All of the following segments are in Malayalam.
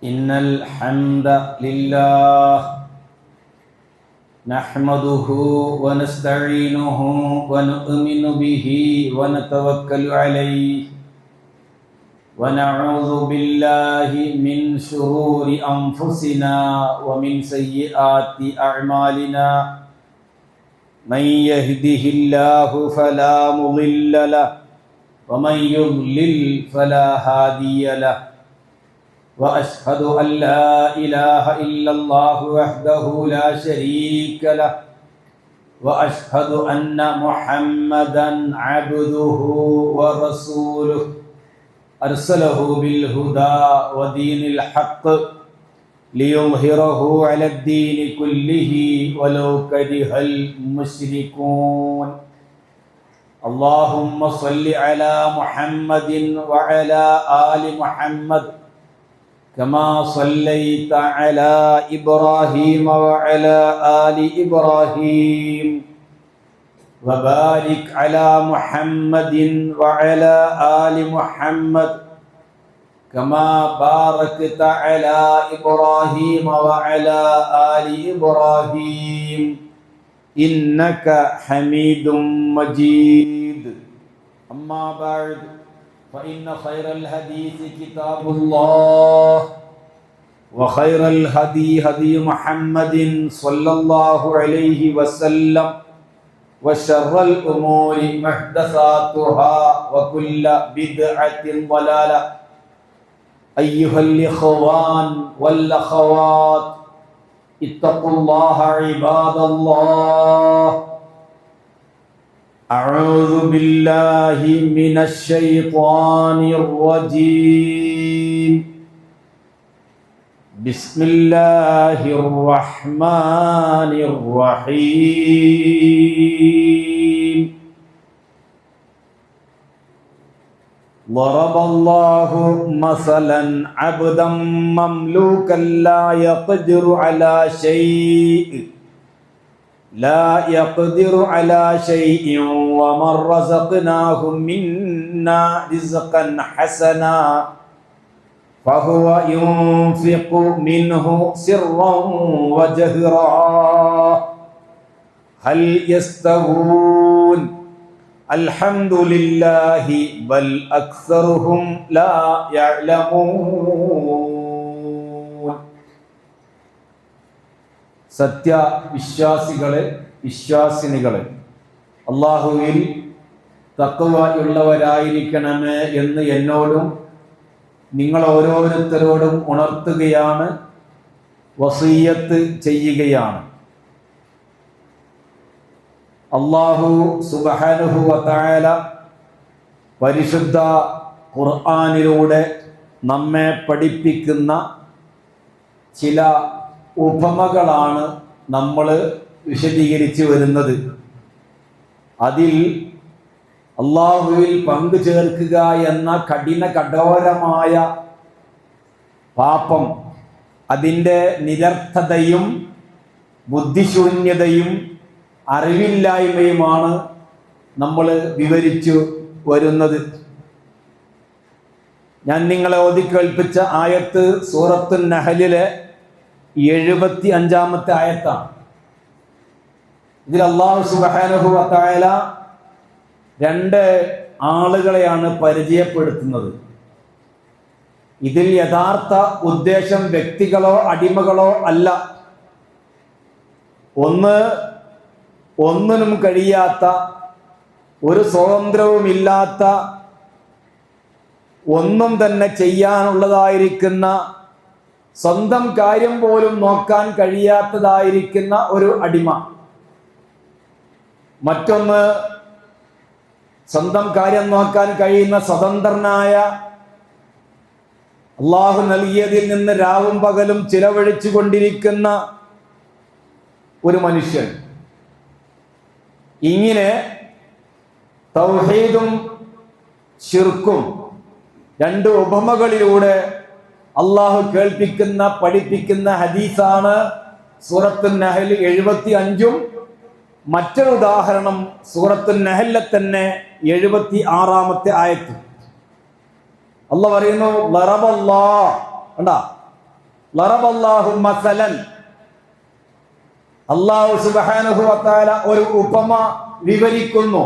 إن الحمد لله نحمده ونستعينه ونؤمن به ونتوكل عليه ونعوذ بالله من شرور أنفسنا ومن سيئات أعمالنا من يهده الله فلا مضل له ومن يضلل فلا هادي له وأشهد أن لا إله إلا الله وحده لا شريك له وأشهد أن محمدا عبده ورسوله أرسله بالهدى ودين الحق ليظهره على الدين كله ولو كره المشركون اللهم صل على محمد وعلى آل محمد كما صليت على إبراهيم وعلى آل إبراهيم وبارك على محمد وعلى آل محمد كما باركت على إبراهيم وعلى آل إبراهيم إنك حميد مجيد أما بعد فإن خير الحديث كتاب الله وخير الهدي هدي محمد صلى الله عليه وسلم وشر الأمور محدثاتها وكل بدعة ضلالة أيها الإخوان والأخوات اتقوا الله عباد الله أعوذ بالله من الشيطان الرجيم بسم الله الرحمن الرحيم ضرب الله مثلا عبدا مملوكا لا يقدر على شيء ومن رزقناه منا رزقا حسنا فهو ينفق منه سرا وجهرا هل يستوون الحمد لله بل أكثرهم لا يعلمون സത്യവിശ്വാസികളെ വിശ്വാസിനികളെ അല്ലാഹുവിൽ തഖ്വയുള്ളവരായിരിക്കണമേ എന്ന് എന്നോടും നിങ്ങൾ ഓരോരുത്തരോടും ഉണർത്തുകയാണ്, വസിയ്യത്ത് ചെയ്യുകയാണ്. അല്ലാഹു സുബ്ഹാനഹു വ തആല പരിശുദ്ധ ഖുർആനിലൂടെ നമ്മെ പഠിപ്പിക്കുന്ന ചില ഉപമകളാണ് നമ്മൾ വിശദീകരിച്ചു വരുന്നത്. അതിൽ അള്ളാഹുവിൽ പങ്കു ചേർക്കുക എന്ന കഠോരമായ പാപം, അതിൻ്റെ നിരർത്ഥതയും ബുദ്ധിശൂന്യതയും അറിവില്ലായ്മയുമാണ് നമ്മൾ വിവരിച്ചു വരുന്നത്. ഞാൻ നിങ്ങളെ ഓതിക്കേൾപ്പിച്ച ആയത്ത് സൂറത്തുൻ നഹലിലെ 75-ാമത്തെ ആയത്താണ്. ഇതിൽ അല്ലാഹു സുബ്ഹാനഹു വ തആല രണ്ട് ആളുകളെയാണ് പരിചയപ്പെടുത്തുന്നത്. ഇതിൽ യഥാർത്ഥ ഉദ്ദേശം വ്യക്തികളോ അടിമകളോ അല്ല. ഒന്നിനും കഴിയാത്ത, ഒരു സ്വാതന്ത്ര്യവുമില്ലാത്ത, ഒന്നും തന്നെ ചെയ്യാനുള്ളതായിരിക്കുന്ന, സ്വന്തം കാര്യം പോലും നോക്കാൻ കഴിയാത്തതായിരിക്കുന്ന ഒരു അടിമ. മറ്റൊന്ന് സ്വന്തം കാര്യം നോക്കാൻ കഴിയുന്ന സ്വതന്ത്രനായ, അള്ളാഹു നൽകിയതിൽ നിന്ന് രാവും പകലും ചിലവഴിച്ചു കൊണ്ടിരിക്കുന്ന ഒരു മനുഷ്യൻ. ഇങ്ങനെ തൗഹീദും ശിർക്കും രണ്ട് ഉപമകളിലൂടെ അള്ളാഹു കേൾപ്പിക്കുന്ന, പഠിപ്പിക്കുന്ന ഹദീസാണ് സൂറത്തുൻ നഹൽ 75-ഉം മറ്റൊരു ഉദാഹരണം സൂറത്തുൻ നഹലിലെ തന്നെ 76-ാമത്തെ ആയത്ത്. അള്ളാഹ് പറയുന്നു, ലറബല്ലാഹ്, കണ്ടാ ലറബല്ലാഹു മസലൻ, അല്ലാഹു സുബ്ഹാനഹു വ തആല ഒരു ഉപമ വിവരിക്കുന്നു.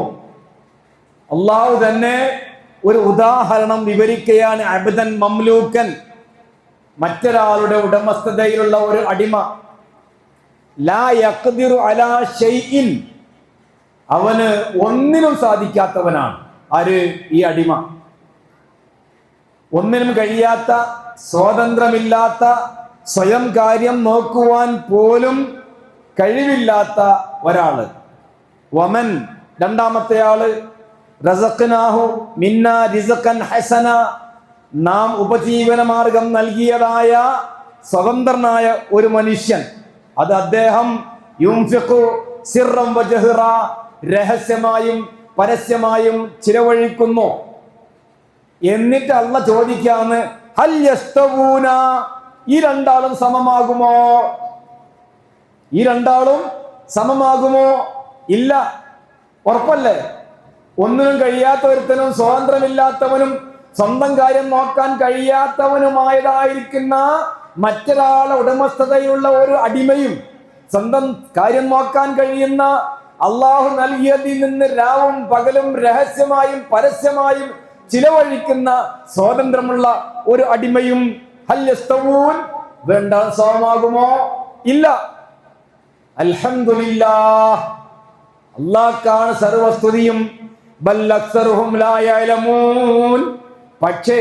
അല്ലാഹു തന്നെ ഒരു ഉദാഹരണം വിവരിക്കുകയാണ്. അബ്ദൻ മംലൂക്കൻ, മറ്റൊരാളുടെ ഉടമസ്ഥതയിലുള്ള ഒരു അടിമ. ലാ യഖ്ദിറു അലാ ഷൈഇൻ, അവന് ഒന്നിനും സാധിക്കാത്തവനാണ്. ആര്? ഈ അടിമ. ഒന്നിനും കഴിയാത്ത, സ്വാതന്ത്ര്യമില്ലാത്ത, സ്വയം കാര്യം നോക്കുവാൻ പോലും കഴിവില്ലാത്ത ഒരാള്. വമൻ, രണ്ടാമത്തെ ആള്, റസഖ്നാഹു മിന്നാ റിസ്ഖൻ ഹസന, നാം ഉപജീവന മാർഗം നൽകിയതായ സ്വതന്ത്രനായ ഒരു മനുഷ്യൻ. അത് അദ്ദേഹം യുൻഫിഖു സിർറൻ വജഹ്റ, രഹസ്യമായും പരസ്യമായും ചിലവഴിക്കുന്നു. എന്നിട്ട് അല്ലാഹ് ചോദിക്കാന്ന്, ഹൽ യസ്തവൂന, ഈ രണ്ടാളും സമമാകുമോ? ഈ രണ്ടാളും സമമാകുമോ? ഇല്ല. ഉറപ്പല്ലേ? ഒന്നിനും കഴിയാത്ത ഒരുത്തനും സ്വാതന്ത്ര്യമില്ലാത്തവനും സ്വന്തം കാര്യം നോക്കാൻ കഴിയാത്തവനുമായതായിരിക്കുന്ന മറ്റൊരാളെ ഉടമസ്ഥതയുള്ള ഒരു അടിമയും സ്വന്തം കാര്യം നോക്കാൻ കഴിയുന്ന, അള്ളാഹു നൽകിയതിൽ നിന്ന് രാവും പകലും രഹസ്യമായും പരസ്യമായും ചിലവഴിക്കുന്ന സ്വാതന്ത്ര്യമുള്ള ഒരു അടിമയും ഹൽ യസ്തവൂൻ, വേണ്ട സമമാകുമോ? ഇല്ല. അൽഹംദുലില്ലാഹ്, അല്ലാഹുക്കാണ് സർവസ്തുതിയും. ബൽ അക്സറുഹും ലാ യഅലമൂൻ, പക്ഷേ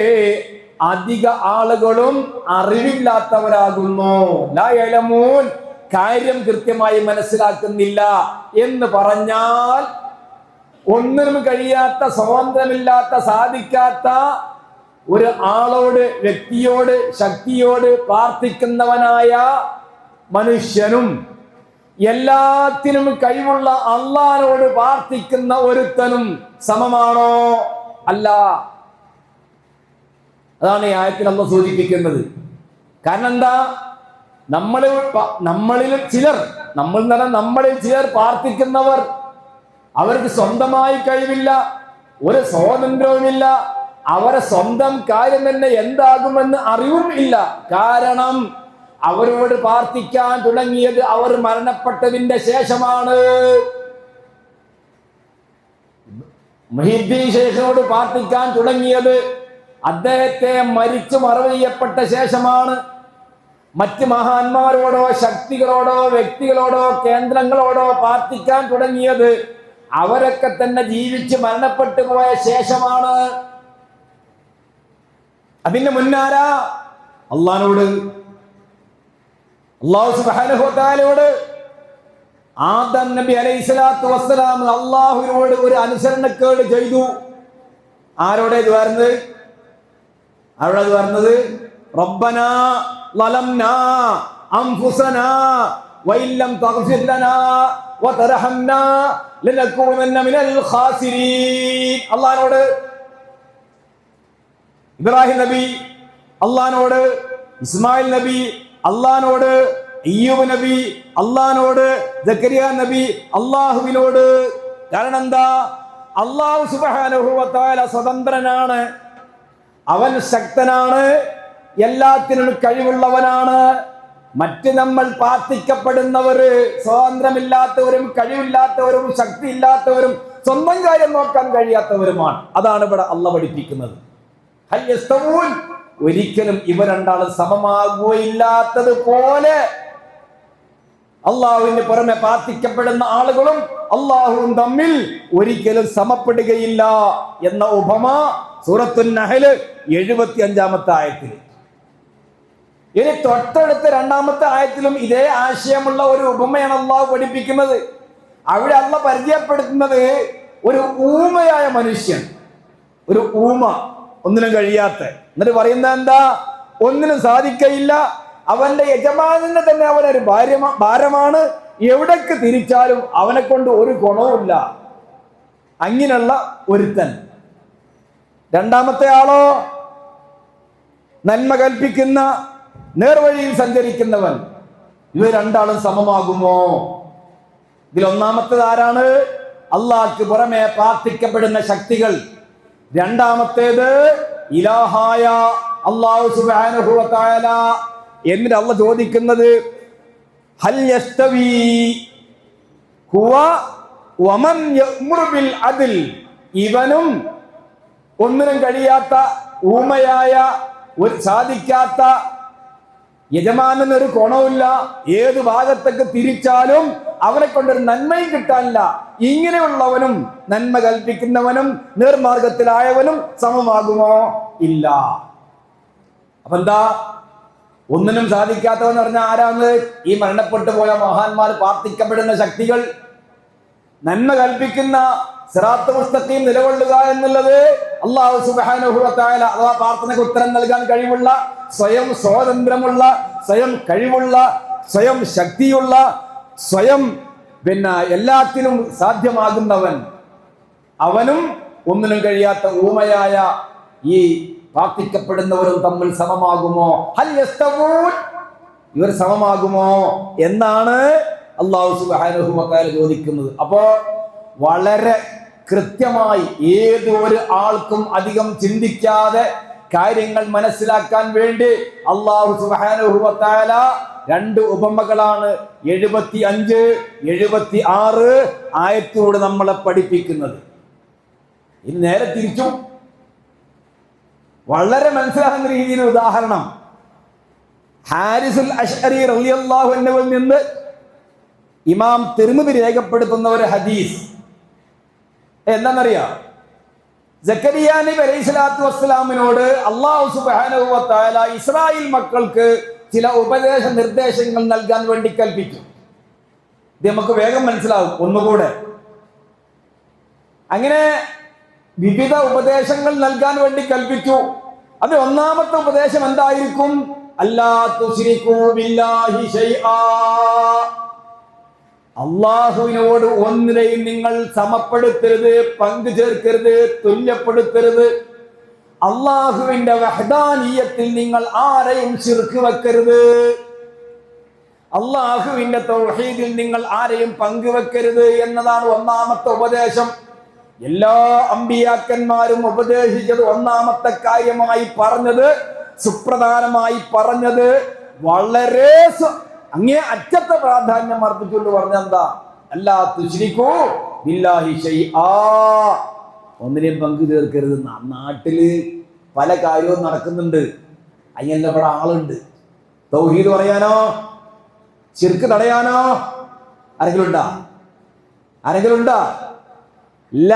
അധിക ആളുകളും അറിവില്ലാത്തവരാകുന്നു. ലാ യഅലമൂൻ, കാര്യം കൃത്യമായി മനസ്സിലാക്കുന്നില്ല എന്ന് പറഞ്ഞാൽ, ഒന്നിനും കഴിയാത്ത, സ്വാതന്ത്ര്യമില്ലാത്ത, സാധിക്കാത്ത ഒരു ആളോട്, വ്യക്തിയോട്, ശക്തിയോട് പ്രാർത്ഥിക്കുന്നവനായ മനുഷ്യനും എല്ലാത്തിനും കഴിവുള്ള അള്ളാഹുവോട് പ്രാർത്ഥിക്കുന്ന ഒരുത്തനും സമമാണോ? അല്ല. അതാണ് ഈ ആയത്തിൽ അല്ലാഹു സൂചിപ്പിക്കുന്നത്. കാരണം എന്താ? നമ്മളിൽ ചിലർ പ്രാർത്ഥിക്കുന്നവർ, അവർക്ക് സ്വന്തമായി കഴിവില്ല, ഒരു സ്വാതന്ത്ര്യവുമില്ല, അവരെ സ്വന്തം കാര്യം തന്നെ എന്താകുമെന്ന് അറിവും ഇല്ല. കാരണം അവരോട് പ്രാർത്ഥിക്കാൻ തുടങ്ങിയത് അവർ മരണപ്പെട്ടതിന്റെ ശേഷമാണ്. മുഹീദ്ദീൻ ശൈഖിനോട് പ്രാർത്ഥിക്കാൻ തുടങ്ങിയത് അദ്ദേഹത്തെ മരിച്ചു മറവ് ചെയ്യപ്പെട്ട ശേഷമാണ്. മറ്റ് മഹാന്മാരോടോ, ശക്തികളോടോ, വ്യക്തികളോടോ, കേന്ദ്രങ്ങളോടോ പ്രാർത്ഥിക്കാൻ തുടങ്ങിയത് അവരൊക്കെ തന്നെ ജീവിച്ച് മരണപ്പെട്ടു പോയ ശേഷമാണ്. അതിന്റെ മുന്നാരാ? അള്ളാഹിനോട്, അല്ലാഹു സുബ്ഹാനഹു വ തആലയോട്. ആദം നബി അലൈഹിസ്സലാത്തു വസ്സലാം അള്ളാഹുവിനോട് ഒരു അനുസരണക്കേട് ചെയ്തു. ആരോടെ ഇത് വരുന്നത്? ആരോടത് പറഞ്ഞത്? റബ്ബനാ ലലംനാ അൻഫുസനാ വഇല്ലം തഗ്ഫിർ ലനാ വതർഹംനാ ലനകൂനന്ന മിനൽ ഖാസിരീൻ. അല്ലാഹുവോട്. ഇബ്രാഹിം നബി അല്ലാഹുവോട്, ഇസ്മായിൽ നബി അല്ലാഹുവോട്, അയ്യൂബ് നബി അല്ലാഹുവോട്, സക്കരിയ നബി അല്ലാഹുവിനോട്. കാരണം എന്താ? അല്ലാഹു സുബ്ഹാനഹു വ തആല സ്വതന്ത്രനാണ്, അവൻ ശക്തനാണ്, എല്ലാത്തിനും കഴിവുള്ളവനാണ്. മറ്റ് നമ്മൾ പ്രാർത്ഥിക്കപ്പെടുന്നവര് സ്വാതന്ത്ര്യമില്ലാത്തവരും കഴിവില്ലാത്തവരും ശക്തിയില്ലാത്തവരും സ്വന്തം കാര്യം നോക്കാൻ കഴിയാത്തവരുമാണ്. അതാണ് ഇവിടെ അല്ലാഹു പഠിപ്പിക്കുന്നത്. ഹൽ യസ്തവൂൻ, ഒരിക്കലും ഇവ രണ്ടാളും സമമാകുകയില്ലാത്തത് പോലെ അള്ളാഹുവിന് പുറമെ പ്രാർത്ഥിക്കപ്പെടുന്ന ആളുകളും അള്ളാഹുവും തമ്മിൽ ഒരിക്കലും സമപ്പെടുകയില്ല എന്ന ഉപമ സൂറത്തുൻ നഹ്ല് 75-ാമത്തെ ആയത്തിൽ. ഇനി തൊട്ടടുത്ത 2-ാമത്തെ ആയത്തിലും ഇതേ ആശയമുള്ള ഒരു ഉപമയാണ് അള്ളാഹു പഠിപ്പിക്കുന്നത്. അവിടെ അള്ളാഹു പരിചയപ്പെടുത്തുന്നത് ഒരു ഊമയായ മനുഷ്യൻ, ഒരു ഊമ, ഒന്നിനും കഴിയാത്ത. എന്നിട്ട് പറയുന്നത് എന്താ? ഒന്നിനും സാധിക്കയില്ല, അവന്റെ യജമാനന് തന്നെ അവനൊരു ഭാരമാണ്, എവിടേക്ക് തിരിച്ചാലും അവനെ കൊണ്ട് ഒരു ഗുണവുമില്ല. അങ്ങനെയുള്ള ഒരുത്തൻ. 2-ാമത്തെ ആളോ നന്മ കൽപ്പിക്കുന്ന, നേർവഴിയിൽ സഞ്ചരിക്കുന്നവൻ. ഇവർ രണ്ടാളും സമമാകുമോ? ഇതിൽ 1-ാമത്തേത് ആരാണ്? അള്ളാഹ്ക്ക് പുറമെ പ്രാർത്ഥിക്കപ്പെടുന്ന ശക്തികൾ. 2-ാമത്തേത് ഇലാഹായ അല്ലാഹു സുബ്ഹാനഹു വ തആല എന്നിട്ട് അള്ള ചോദിക്കുന്നത് ഹൽ യസ്തവി ഹുവ വമൻ യഅ്മുറു ബിൽ അദ്ൽ, ഇവനും ഒന്നിനും കഴിയാത്ത ഊമയായ ഒരു സാധിക്കാത്ത യജമാനന് ഒരു ഗുണമില്ല, ഏത് ഭാഗത്തേക്ക് തിരിച്ചാലും അവനെ കൊണ്ടൊരു നന്മയും കിട്ടാനില്ല, ഇങ്ങനെയുള്ളവനും നന്മ കൽപ്പിക്കുന്നവനും നേർമാർഗത്തിലായവനും സമമാകുമോ? ഇല്ല. അപ്പൊ എന്താ ഒന്നിനും സാധിക്കാത്തവെന്ന് പറഞ്ഞാൽ ആരാണ്? ഈ മരണപ്പെട്ടു പോയ മഹാന്മാർ പ്രാർത്ഥിക്കപ്പെടുന്ന ശക്തികൾ. നന്മ കൽപ്പിക്കുന്ന സിറാത്ത് മുസ്തഖീം നിലകൊള്ളുക എന്നുള്ളത് അല്ലാഹു സുബ്ഹാനഹു വ തആല അഥവാ പ്രാർത്ഥനയ്ക്ക് ഉത്തരം നൽകാൻ കഴിവുള്ള, സ്വയം സ്വാതന്ത്ര്യമുള്ള, സ്വയം കഴിവുള്ള, സ്വയം ശക്തിയുള്ള, സ്വയം എല്ലാത്തിനും സാധ്യമാകുന്നവൻ, അവനും ഒന്നിനും കഴിയാത്ത ഊമയായ ഈ പ്രാർത്ഥിക്കപ്പെടുന്നവരും തമ്മിൽ സമമാകുമോ? ഹൽ യസ്തവൂൻ, ഇവർ സമമാകുമോ എന്നാണ് അല്ലാഹു സുബ്ഹാനഹു വ തആല ചോദിക്കുന്നത്. അപ്പോ വളരെ കൃത്യമായി ഏതൊരു ആൾക്കും അധികം ചിന്തിക്കാതെ കാര്യങ്ങൾ മനസ്സിലാക്കാൻ വേണ്ടി അല്ലാഹു സുബ്ഹാനഹു വ തആല രണ്ട് ഉപമകളാണ് 75, 76 ആയത്തോട് നമ്മളെ പഠിപ്പിക്കുന്നത്. ഇനി നേരെ തിരിച്ചും വളരെ മനസ്സിലാകുന്ന രീതിയിൽ ഉദാഹരണം, ഹാരിസുൽ അശ്അരി റളിയല്ലാഹു അൻഹുവിൽ നിന്ന് ഇമാം തിർമിദി രേഖപ്പെടുത്തുന്ന ഒരു ഹദീസ് എന്താണെന്നറിയാം? സക്കരിയ നബി അലൈഹിസ്സലാത്തു വസ്സലാമിനോട് അല്ലാഹു സുബ്ഹാനഹു വ തആല ഇസ്രായേൽ മക്കൾക്ക് ചില ഉപദേശ നിർദ്ദേശങ്ങൾ നൽകാൻ വേണ്ടി കൽപ്പിച്ചു. ഇത് നമുക്ക് വേഗം മനസ്സിലാവും ഒന്നുകൂടെ. അങ്ങനെ വിവിധ ഉപദേശങ്ങൾ നൽകാൻ വേണ്ടി കൽപ്പിച്ചു. അത് ഒന്നാമത്തെ ഉപദേശം എന്തായിരിക്കും? അല്ലാ തുശ്രികൂ ബില്ലാഹി ശൈആ, അള്ളാഹുവിനോട് ഒന്നിനെയും നിങ്ങൾ സമപ്പെടുത്തരുത്, പങ്കു ചേർക്കരുത്, തുല്യപ്പെടുത്തരുത്. അള്ളാഹുവിന്റെ വഹ്ദാനിയത്തിൽ നിങ്ങൾ ആരെയും ശിർക്ക് വെക്കരുത്. അള്ളാഹുവിന്റെ തൗഹീദിൽ നിങ്ങൾ ആരെയും പങ്കുവെക്കരുത് എന്നതാണ് ഒന്നാമത്തെ ഉപദേശം. എല്ലാ അമ്പിയാക്കന്മാരും ഉപദേശിച്ചത് ഒന്നാമത്തെ കാര്യമായി പറഞ്ഞത്, സുപ്രധാനമായി പറഞ്ഞത്, വളരെ അങ്ങേ അറ്റത്തെ പ്രാധാന്യം അർപ്പിച്ചുകൊണ്ട് പറഞ്ഞെന്താ? അല്ലാ തുശ്രികൂ ബില്ലാഹി ശൈആ, ഒന്നിനെയും പങ്കു ചേർക്കരുത്. നാട്ടില് പല കാര്യവും നടക്കുന്നുണ്ട്, അതിനെല്ലാം ഇവിടെ ആളുണ്ട്. തൗഹീദ് പറയാനോ ശിർക്ക് തടയാനോ ആരെങ്കിലും ഉണ്ടാ? ഇല്ല.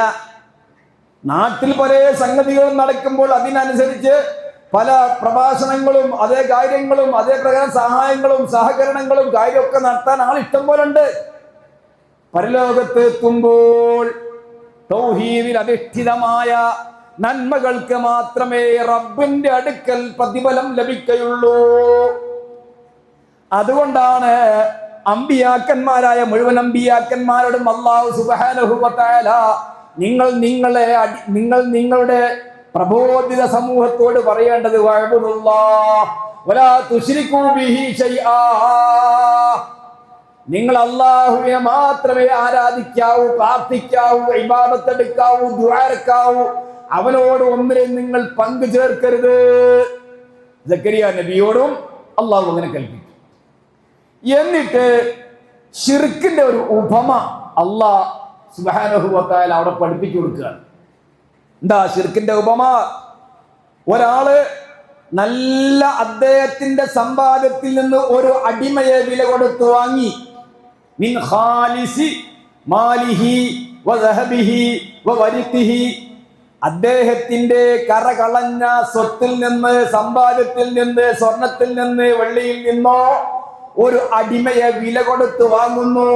നാട്ടിൽ പല സംഗതികളും നടക്കുമ്പോൾ അതിനനുസരിച്ച് പല പ്രഭാഷണങ്ങളും അതേ കാര്യങ്ങളും അതേ പ്രകാരം സഹായങ്ങളും സഹകരണങ്ങളും കാര്യമൊക്കെ നടത്താൻ ആൾ ഇഷ്ടം പോലെ ഉണ്ട്. പരലോകത്ത് എത്തുമ്പോൾ തൗഹീദിൽ അധിഷ്ഠിതമായ നന്മകൾക്ക് മാത്രമേ റബ്ബിന്റെ അടുക്കൽ പ്രതിഫലം ലഭിക്കുകയുള്ളൂ. അതുകൊണ്ടാണ് അമ്പിയാക്കന്മാരായ മുഴുവൻ അമ്പിയാക്കന്മാരോടും അല്ലാഹു സുബ്ഹാനഹു വ തആല നിങ്ങൾ നിങ്ങളുടെ പ്രബോധിത സമൂഹത്തോട് പറയേണ്ടത് വഅബ്ദുല്ലാഹ് വലാ തുശ്രികൂ ബിഹി ശൈആ, നിങ്ങൾ അല്ലാഹുവിനെ മാത്രമേ ആരാധിക്കാവൂ, പ്രാർത്ഥിക്കാവൂ, ഇബാദത്ത് എടുക്കാവൂ, ദുആരക്കാവൂ, അവനോട് ഒന്നിനെയും നിങ്ങൾ പങ്കു ചേർക്കരുത്. സക്കരിയ നബിയോടും അല്ലാഹു അങ്ങനെ കൽപ്പിച്ചു. എന്നിട്ട് ശിർക്കിന്റെ ഒരു ഉപമ അല്ലാഹു സുബ്ഹാനഹു വ തആല അവിടെ പഠിപ്പിച്ചു കൊടുക്കുകയാണ്. എന്താ ശിർക്കിന്റെ ഉപമ? ഒരാള് നല്ല അദ്ദേഹത്തിന്റെ സമ്പാദ്യത്തിൽ നിന്ന് ഒരു അടിമയെ വില കൊടുത്തു വാങ്ങി, മിൻ ഖാലിസി മാലിഹി വ ദഹബിഹി വ വരിഖിഹി, അദ്ദേഹത്തിന്റെ കറകളഞ്ഞ സ്വത്തിൽ നിന്ന്, സമ്പാദ്യത്തിൽ നിന്ന്, സ്വർണത്തിൽ നിന്ന്, വെള്ളിയിൽ നിന്നോ ഒരു അടിമയെ വില കൊടുത്തു വാങ്ങുന്നു.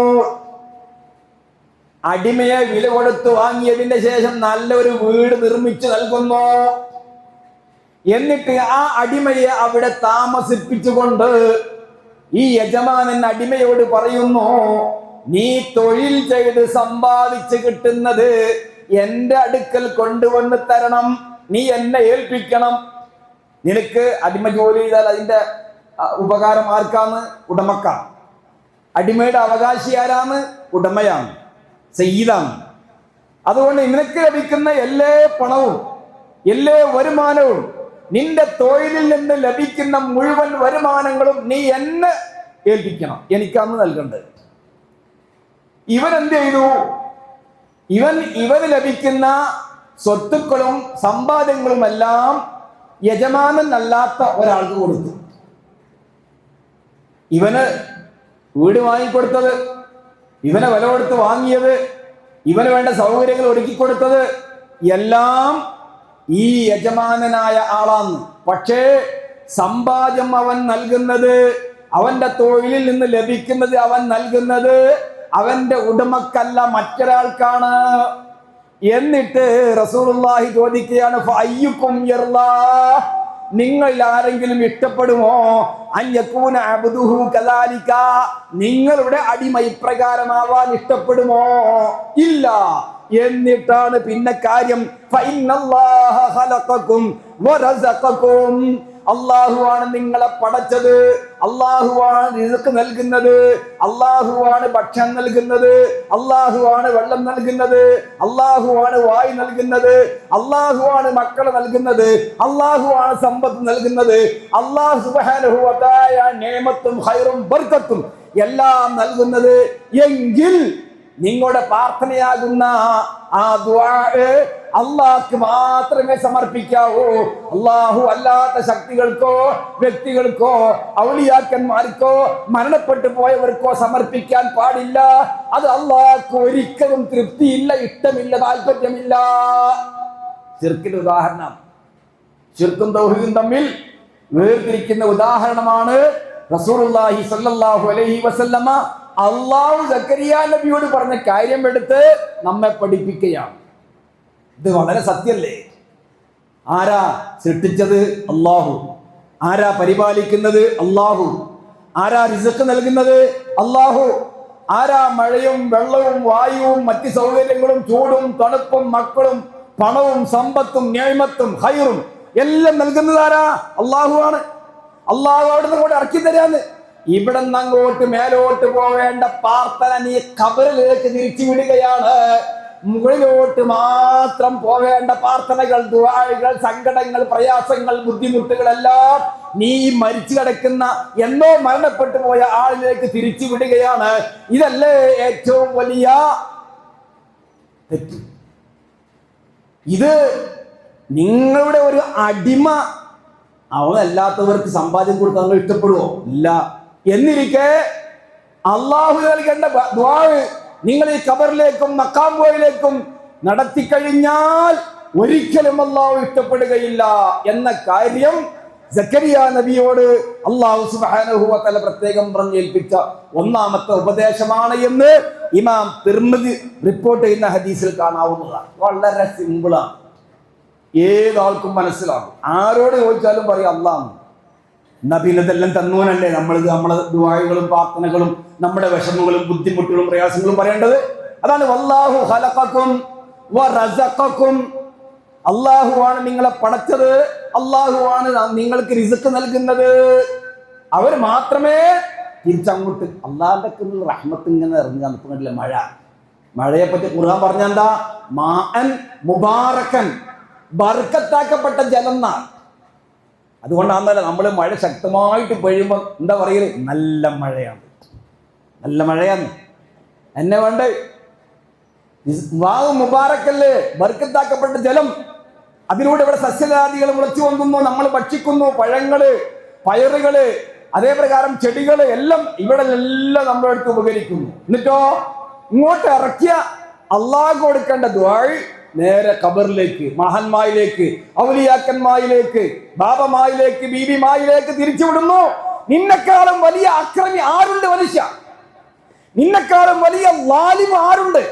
അടിമയെ വില കൊടുത്തു വാങ്ങിയതിന്റെ ശേഷം നല്ലൊരു വീട് നിർമ്മിച്ചു നൽകുന്നു. എന്നിട്ട് ആ അടിമയെ അവിടെ താമസിപ്പിച്ചുകൊണ്ട് ഈ യജമാനൻ അടിമയോട് പറയുന്നു, നീ തൊഴിൽ ചെയ്ത് സമ്പാദിച്ച് കിട്ടുന്നത് എന്റെ അടുക്കൽ കൊണ്ടുവന്ന് തരണം, നീ എന്നെ ഏൽപ്പിക്കണം. നിനക്ക് അടിമ ജോലി ചെയ്താൽ അതിന്റെ ഉപകാരം ആർക്കാണ്? ഉടമക്കാണ്. അടിമയുടെ അവകാശി ആരാണ്? ഉടമയാണ്, സയ്യിദാണ്. അതുകൊണ്ട് നിനക്ക് ലഭിക്കുന്ന എല്ലാ പണവും എല്ലാ വരുമാനവും നിന്റെ തൊഴിലിൽ നിന്ന് ലഭിക്കുന്ന മുഴുവൻ വരുമാനങ്ങളും നീ എന്നെ ഏൽപ്പിക്കണം, എനിക്കന്ന് നൽകേണ്ടത്. ഇവൻ എന്ത് ചെയ്തു? ഇവന് ലഭിക്കുന്ന സ്വത്തുക്കളും സമ്പാദ്യങ്ങളും എല്ലാം യജമാനൻ അല്ലാത്ത ഒരാൾക്ക് കൊടുത്തു. ഇവന് വീട് വാങ്ങിക്കൊടുത്തത്, ഇവനെ വില കൊടുത്ത് വാങ്ങിയത്, ഇവന് വേണ്ട സൗകര്യങ്ങൾ ഒരുക്കിക്കൊടുത്തത് എല്ലാം ഈ യജമാനനായ ആളാന്ന്. പക്ഷേ സമ്പാദ്യം അവൻ നൽകുന്നത്, അവന്റെ തൊഴിലിൽ നിന്ന് ലഭിക്കുന്നത് അവൻ നൽകുന്നത് അവന്റെ ഉടമക്കല്ല, മറ്റൊരാൾക്കാണ്. എന്നിട്ട് റസൂലുള്ളാഹി ചോദിക്കുകയാണ്, ഫഅയ്യുക്കും യർലാ, നിങ്ങളിൽ ആരെങ്കിലും ഇഷ്ടപ്പെടുമോ അൻയകൂന അബ്ദുഹു കദാലിക, നിങ്ങളുടെ അടിമ ഇപ്രകാരമാവാൻ ഇഷ്ടപ്പെടുമോ? ഇല്ല. എന്നിട്ടാണ് പിന്നെ കാര്യം, ഫഇന്നല്ലാഹ ഖലഖകും വറസഖകും, അല്ലാഹുവാണ് നിങ്ങളെ പടച്ചത്, അല്ലാഹുവാണ് റിസ്ക് നൽകുന്നത്, അല്ലാഹുവാണ് ഭക്ഷണം നൽകുന്നത്, അല്ലാഹുവാണ് വെള്ളം നൽകുന്നത്, അല്ലാഹുവാണ് വായു നൽകുന്നത്, അല്ലാഹുവാണ് മക്കളെ നൽകുന്നത്, അല്ലാഹുവാണ് സമ്പത്ത് നൽകുന്നത്. അല്ലാഹു സുബ്ഹാനഹു വ തആല നിഅമത്തും ഖൈറും ബർക്കത്തും എല്ലാം നൽകുന്നത്. എങ്കിൽ നിങ്ങളുടെ പ്രാർത്ഥനയാകുന്ന ആ ദുആ അല്ലാഹ്ക്ക് മാത്രമേ സമർപ്പിക്കാവൂ. അല്ലാഹു അല്ലാത്ത ശക്തികൾക്കോ വ്യക്തികൾക്കോ ഔലിയാക്കന്മാർക്കോ മരണപ്പെട്ടു പോയവർക്കോ സമർപ്പിക്കാൻ പാടില്ല. അത് അല്ലാഹ്ക്ക് ഒരിക്കലും തൃപ്തിയില്ല, ഇഷ്ടമില്ല, താല്പര്യമില്ല. ശിർക്കിന്റെ ഉദാഹരണം, ശിർക്കും തൗഹീദും തമ്മിൽ വേർതിരിക്കുന്ന ഉദാഹരണമാണ് റസൂലുള്ളാഹി സ്വല്ലല്ലാഹു അലൈഹി വസല്ലമ അല്ലാഹു സക്കരിയ നബിയോട് പറഞ്ഞ കാര്യം എടുത്ത് നമ്മെ പഠിപ്പിക്കുകയാണ്. ഇത് വളരെ സത്യല്ലേ? ആരാ സൃഷ്ടിച്ചത്? അല്ലാഹു. ആരാ പരിപാലിക്കുന്നത്? അല്ലാഹു. ആരാ റിസ്ക് നൽകുന്നത്? അല്ലാഹു. ആരാ മഴയും വെള്ളവും വായുവും മറ്റ് സൗകര്യങ്ങളും ചൂടും തണുപ്പും മക്കളും പണവും സമ്പത്തും നിഅമത്തും ഖൈറും എല്ലാം നൽകുന്നത് ആരാ? അല്ലാഹു ആണ്. അല്ലാഹു അവിടുന്ന് കൂടെ ഇറക്കി തരാന്ന്. ഇവിടെ നിന്ന് അങ്ങോട്ട് മേലോട്ട് പോവേണ്ട പ്രാർത്ഥന നീ ഖബറിലേക്ക് തിരിച്ചു വിടുകയാണ്. മുകളിലോട്ട് മാത്രം പോവേണ്ട പ്രാർത്ഥനകൾ, ദുആകൾ, സങ്കടങ്ങൾ, പ്രയാസങ്ങൾ, ബുദ്ധിമുട്ടുകളെല്ലാം നീ മരിച്ചു കിടക്കുന്ന എന്നോ മരണപ്പെട്ടു പോയ ആളിലേക്ക് തിരിച്ചു വിടുകയാണ്. ഇതല്ലേ ഏറ്റവും വലിയ തെറ്റ്? ഇത് നിങ്ങളുടെ ഒരു അടിമ അവനല്ലാത്തവർക്ക് സമ്പാദ്യം കൊടുത്താൽ നിങ്ങൾ ഇഷ്ടപ്പെടുവോ? ഇല്ല. എന്നിരിക്കെ അള്ളാഹു നൽകേണ്ട ദുആ നിങ്ങൾ ഈ ഖബറിലേക്കും മഖാംബോയിലേക്കും നടത്തി കഴിഞ്ഞാൽ ഒരിക്കലും അള്ളാഹു ഇഷ്ടപ്പെടുകയില്ല എന്ന കാര്യം സക്കരിയ നബിയോട് അള്ളാഹു സുബ്ഹാനഹു വ തആല പ്രത്യേകം പറഞ്ഞേൽപ്പിച്ച ഒന്നാമത്തെ ഉപദേശമാണ് എന്ന് ഇമാം തിർമിദി റിപ്പോർട്ട് ചെയ്യുന്ന ഹദീസിൽ കാണാവുന്നതാണ്. വളരെ സിമ്പിളാണ്, ഏതാൾക്കും മനസ്സിലാകും. ആരോട് ചോദിച്ചാലും പറയും അള്ളാഹ്. നബിന് ഇതെല്ലാം തന്നൂനല്ലേ നമ്മളെ ദുആകളും പ്രാർത്ഥനകളും നമ്മുടെ വിഷമങ്ങളും ബുദ്ധിമുട്ടുകളും പ്രയാസങ്ങളും പറയേണ്ടത്. അതാണ് വല്ലാഹു ഖലഖകും വറസഖകും, അല്ലാഹുവാണ് നിങ്ങളെ പടച്ചത്, അല്ലാഹുവാണ് നിങ്ങൾക്ക് റിസ്ക് നൽകുന്നത്. അവർ മാത്രമേ തിരിച്ചങ്ങോട്ട് അള്ളാഹിന്റെ റഹ്മത്ത് ഇങ്ങനെ ഇറങ്ങാൻ നിൽക്കുന്നില്ല. മഴയെ പറ്റി ഖുർആൻ പറഞ്ഞെന്താ? മാഅൻ മുബാറക്കൻ, ബർക്കത്താക്കപ്പെട്ട ജലം എന്നാണ്. അതുകൊണ്ടാണല്ലോ നമ്മൾ മഴ ശക്തമായിട്ട് പെയ്യുമ്പോൾ എന്താ പറയല്? നല്ല മഴയാണ്, നല്ല മഴയാണ്. എന്നെ വേണ്ടേ? വാവ് മുബാറക്കല്ലേ, ബർക്കത്താക്കപ്പെട്ട ജലം. അതിലൂടെ ഇവിടെ സസ്യജാതികൾ മുളച്ചു വന്നു, നമ്മൾ ഭക്ഷിക്കുന്നു. പഴങ്ങള്, പയറുകള്, അതേ പ്രകാരം ചെടികള് എല്ലാം ഇവിടെ എല്ലാം നമ്മുടെ അടുത്ത് ഉപകരിക്കുന്നു. എന്നിട്ടോ ഇങ്ങോട്ട് ഇറക്കിയ അള്ളാഹ് കൊടുക്കേണ്ട ദുആ നേരെ ഖബറിലേക്ക്, മഹാന്മായിലേക്ക്, ഔലിയാക്കന്മായിലേക്ക്, ബാബമായിലേക്ക്, ബീബിമായിലേക്ക് തിരിച്ചുവിടുന്നു. നിന്നെക്കാളും വലിയ അക്രമി ആരുണ്ട് മനുഷ്യ? നിന്നെക്കാളും വലിയ ലാലിം ആരുണ്ട്?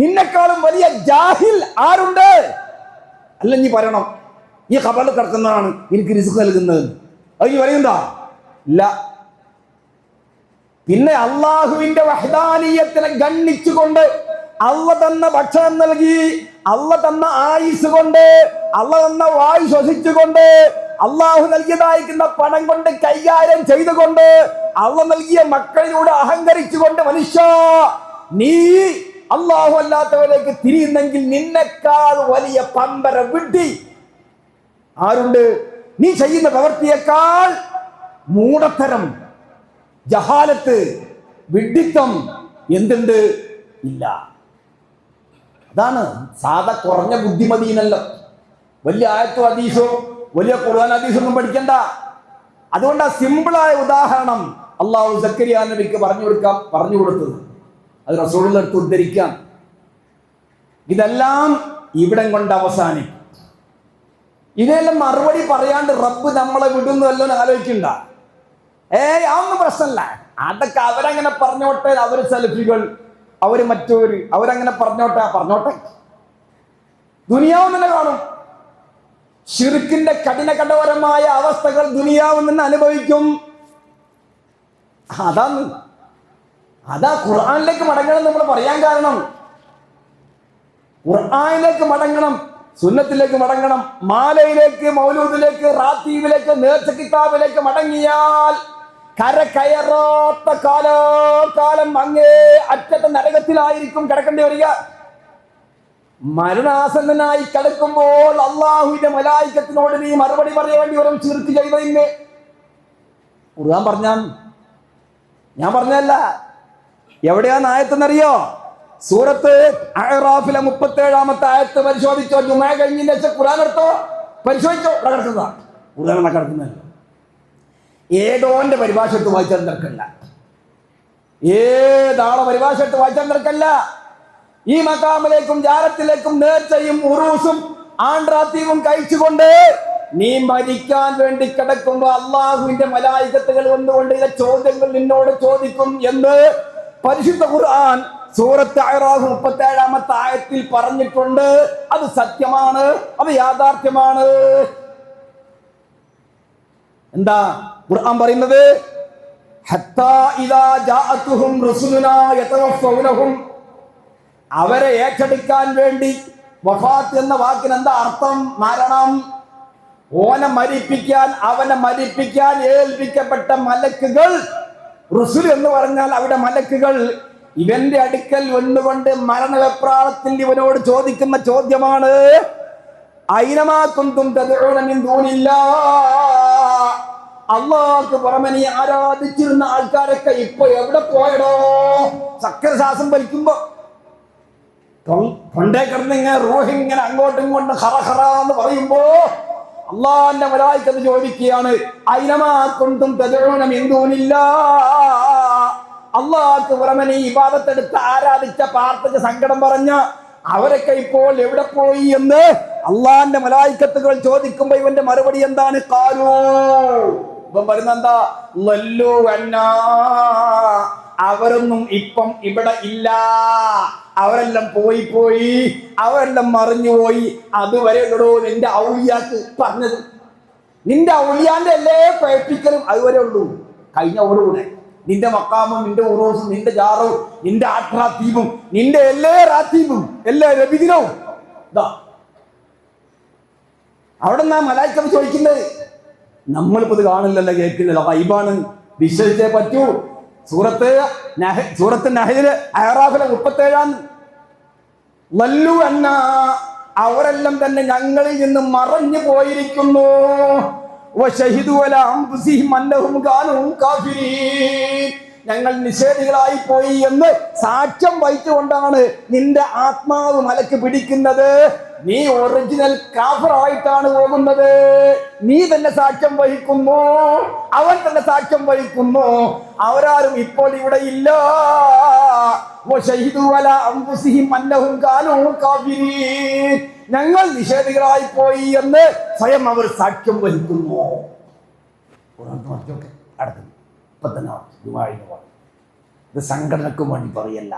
നിന്നെക്കാളും വലിയ ജാഹിൽ ആരുണ്ട്? അല്ല നീ പറയണം ഈ ഖബറിൽ കിടക്കുന്നതാണ് എനിക്ക് റിസ്ക് നൽകുന്നത്. അത് നീ പറയുന്നതാ? ഇല്ല. പിന്നെ അള്ളാഹുവിന്റെ വഹ്ദാനിയത്തിനെ ഗണ്ണിച്ചുകൊണ്ട് അള്ള തന്ന ഭക്ഷണം നൽകി, അള്ള തന്ന ആയുസ് കൊണ്ട്, അള്ള തന്ന വായു ശ്വസിച്ചുകൊണ്ട്, അള്ളാഹു നൽകിയതായിരിക്കുന്ന പണം കൊണ്ട് കൈകാര്യം ചെയ്തുകൊണ്ട്, അള്ള നൽകിയ മക്കളിലൂടെ അഹങ്കരിച്ചുകൊണ്ട് മനുഷ്യ നീ അള്ളാഹു അല്ലാത്തവരേക്ക് തിരിയുന്നെങ്കിൽ നിന്നെക്കാൾ വലിയ പമ്പര വിഡ്ഢി ആരുണ്ട്? നീ ചെയ്യുന്ന പ്രവൃത്തിയേക്കാൾ മൂഢത്തരം, ജഹാലത്ത്, വിഡ്ഢിത്തം എന്തുണ്ട്? ഇല്ല. അതാണ് സാധാ കുറഞ്ഞ ബുദ്ധിമതിയല്ല. വലിയ ആയത്തോ ഹദീസോ വലിയ ഖുർആൻ ഹദീസൊന്നും പഠിക്കണ്ട. അതുകൊണ്ട് ആ സിമ്പിളായ ഉദാഹരണം അള്ളാഹു സക്കരിയ നബിക്ക് പറഞ്ഞു കൊടുത്തത് അത് റസൂലിന്റെ അടുത്ത് ഉദ്ധരിക്കാം. ഇതെല്ലാം ഇവിടം കൊണ്ട് അവസാനിക്കും. ഇതെല്ലാം മറുപടി പറയാണ്ട് റബ്ബ് നമ്മളെ വിടുന്നല്ലോ ആലോചിക്കണ്ട. അതൊന്നും പ്രശ്നമല്ല. അതൊക്കെ അവരങ്ങനെ പറഞ്ഞോട്ടെ, അവര് സെൽഫികൾ, അവര് മറ്റൊരു അവരങ്ങനെ പറഞ്ഞോട്ടെ. ദുനിയാവ് തന്നെ കാണും. ശിർക്കിന്റെ കഠിനകഠോരമായ അവസ്ഥകൾ ദുനിയാവിൽ നിന്ന് അനുഭവിക്കും. അതാ ഖുർആനിലേക്ക് മടങ്ങണം നമ്മൾ പറയാൻ കാരണം. ഖുർആനിലേക്ക് മടങ്ങണം, സുന്നത്തിലേക്ക് മടങ്ങണം, മാലയിലേക്ക്, മൗലൂദിലേക്ക്, റാത്തീബിലേക്ക്, നേർച്ച കിതാബിലേക്ക് മടങ്ങിയാൽ കരകയറാത്ത കാലം അങ്ങേ അറ്റത്തെ നരകത്തിലായിരിക്കും കിടക്കേണ്ടി വരിക. മരണാസന്നനായി കിടക്കുമ്പോൾ അള്ളാഹുവിന്റെ മലായികത്തിനോട് നീ മറുപടി പറയേണ്ടി വരും. ശിർക്ക് ചെയ്തതിന് ഖുർആൻ ഞാൻ പറഞ്ഞല്ല. എവിടെയാണ് ആയത്തെന്നറിയോ? സൂറത്ത് അഅറാഫിലെ 37-ാമത്തെ ആയത്ത് പരിശോധിച്ചോ. ജുമുഅ കഴിഞ്ഞതിന് ശേഷം ഖുർആൻ എടുത്തോ, പരിശോധിച്ചോ. കിടക്കുന്നതാണ് ഖുർആൻ കിടക്കുന്നതല്ല. ഏതോന്റെ പരിഭാഷ എടുത്ത് വായിച്ചാൽ തിരക്കല്ല. ഏതാളെ പരിഭാഷ എടുത്ത് വായിച്ചാൽ തിരക്കല്ല. ഈ മഖാമിലേക്കും ജാരത്തിലേക്കും നേർച്ചയും ഉറൂസും ആണ്ട്രാത്തീവും കഴിച്ചുകൊണ്ട് നീ മരിക്കാൻ വേണ്ടി കിടക്കുമ്പോ അള്ളാഹുവിന്റെ മലായികത്തുകൾ വന്നുകൊണ്ട് ചില ചോദ്യങ്ങൾ നിന്നോട് ചോദിക്കും എന്ന് പരിശുദ്ധ ഖുർആൻ സൂറത്ത് അഅറാഫ് 37-ാമത്തെ ആയത്തിൽ പറഞ്ഞിട്ടുണ്ട്. അത് സത്യമാണ്, അത് യാഥാർത്ഥ്യമാണ്. എന്താ ഖുർആൻ പറയുന്നത്? ഹത്താ ഇദാ ജാഅതുഹും റസുലുനാ യതവഫൗനഹും, അവരെ ഏറ്റെടുക്കാൻ വേണ്ടി. വഫാത്ത് എന്ന വാക്കിന് എന്താ അർത്ഥം? മരണം. അവനെ മരിപ്പിക്കാൻ ഏൽപ്പിക്കപ്പെട്ട മലക്കുകൾ. റുസുൽ എന്ന് പറഞ്ഞാൽ അവിടെ മലക്കുകൾ ഇവന്റെ അടുക്കൽ വന്നുകൊണ്ട് മരണവെപ്രാളത്തിൽ ഇവനോട് ചോദിക്കുന്ന ചോദ്യമാണ്, ഐനമാ കുന്തും തദ്ഊന മിൻ ദൂനില്ലാഹ്, അല്ലാഹുവിന് പുറമെ നീ ആരാധിച്ചിരുന്ന ആൾക്കാരൊക്കെ ഇപ്പൊ എവിടെ പോയടോ? ചക്ര ശ്വാസം വലിക്കുമ്പോ തൊണ്ടേ കിടന്നിങ്ങനെ റൂഹിങ്ങനെ അങ്ങോട്ടും ഇങ്ങോട്ടും ഹറ എന്ന് പറയുമ്പോ അള്ളാന്റെ മലായികത്ത് ചോദിക്കുകയാണ്, ഐനമാ കുന്തും തദ്ഊന മിൻ ദൂനില്ലാഹ്, അള്ളാഹുവിന് പുറമെ നീ ഇബാദത്തെടുത്ത് ആരാധിച്ച പ്രാർത്ഥിച്ച സങ്കടം പറഞ്ഞ അവരൊക്കെ ഇപ്പോൾ എവിടെ പോയി എന്ന് അള്ളാന്റെ മലായികത്തുകൾ ചോദിക്കുമ്പോ ഇവന്റെ മറുപടി എന്താണ്? ഖാലൂ, ഇവൻ പറയുന്ന എന്താ? ലല്ലു അന്നാ, അവരൊന്നും ഇപ്പം ഇവിടെ ഇല്ല, അവരെല്ലാം പോയി, അവരെല്ലാം മറിഞ്ഞുപോയി. അതുവരെ ഉള്ളൂ നിന്റെ ഔലിയാക്ക് പറഞ്ഞത്. നിന്റെ ഔലിയാന്റെ എല്ലാ പേപ്പിക്കലും അതുവരെ ഉള്ളൂ. കഴിഞ്ഞോടുകൂടെ നിന്റെ മക്കാമും, നിന്റെ ഉറൂസും, നിന്റെ ജാറും, നിന്റെ ആട്രാത്തീപും, നിന്റെ എല്ലാ റാത്തീപും, എല്ലാ രബിദിനവും ഇതാ അവിടെ നിന്നാ മലായികത്ത് ചോദിക്കുന്നത്. നമ്മളിപ്പോ ഇത് കാണില്ലല്ലോ, കേൾക്കില്ലല്ലോ. ഗൈബാണ്, വിശ്വസിച്ചേ പറ്റൂ. സൂറത്ത് നഹ്ലിലെ അഅറാഫിലെ 37-ാം ലല്ലു അന്ന, അവരെല്ലാം തന്നെ ഞങ്ങളിൽ നിന്ന് മറഞ്ഞു പോയിരിക്കുന്നു. വശഹിദു അലാ അൻഫുസിഹിം അന്നഹും കാനൂ കാഫിരീൻ, ഞങ്ങൾ നിഷേധികളായി പോയി എന്ന് സാക്ഷ്യം വഹിച്ചുകൊണ്ടാണ് നിന്റെ ആത്മാവ് മലക്ക് പിടിക്കുന്നത്. നീ ഒറിജിനൽ കാഫിറായിട്ടാണ് പോകുന്നത്. നീ തന്നെ സാക്ഷ്യം വഹിക്കുന്നു, അവൻ തന്നെ സാക്ഷ്യം വഹിക്കുന്നു. അവരാരും ഇപ്പോൾ ഇവിടെ ഇല്ല. ഞങ്ങൾ നിഷേധികളായി പോയി എന്ന് സ്വയം അവർ സാക്ഷ്യം വഹിക്കുന്നു. ഇത് സംഘടനക്കും വേണ്ടി പറയല്ല,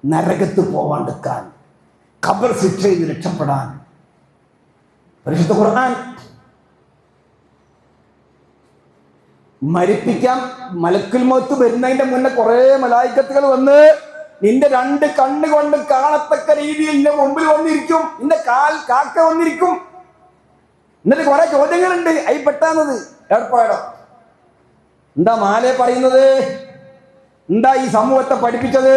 നരകത്ത് പോവാണ്ടിരിക്കാൻ, ഖബർ ശിക്ഷയിൽ നിന്ന് രക്ഷപ്പെടാൻ. പരിശുദ്ധ ഖുർആൻ മരിപ്പിക്കാൻ മലക്കുൽ മൗത്ത് വരുന്നതിന്റെ മുന്നേ കുറെ മലായികത്തുകൾ വന്ന് നിന്റെ 2 കണ്ണുകൊണ്ട് കാണത്തക്ക രീതിയിൽ നിന്റെ മുമ്പിൽ വന്നിരിക്കും. നിന്റെ കാക്ക വന്നിരിക്കും. എന്നിട്ട് കുറെ ചോദ്യങ്ങളുണ്ട്. അയി പെട്ടാന്നത് ഏർപ്പാടോ? എന്താ മാലേ പറയുന്നത്? എന്താ ഈ സമൂഹത്തെ പഠിപ്പിച്ചത്?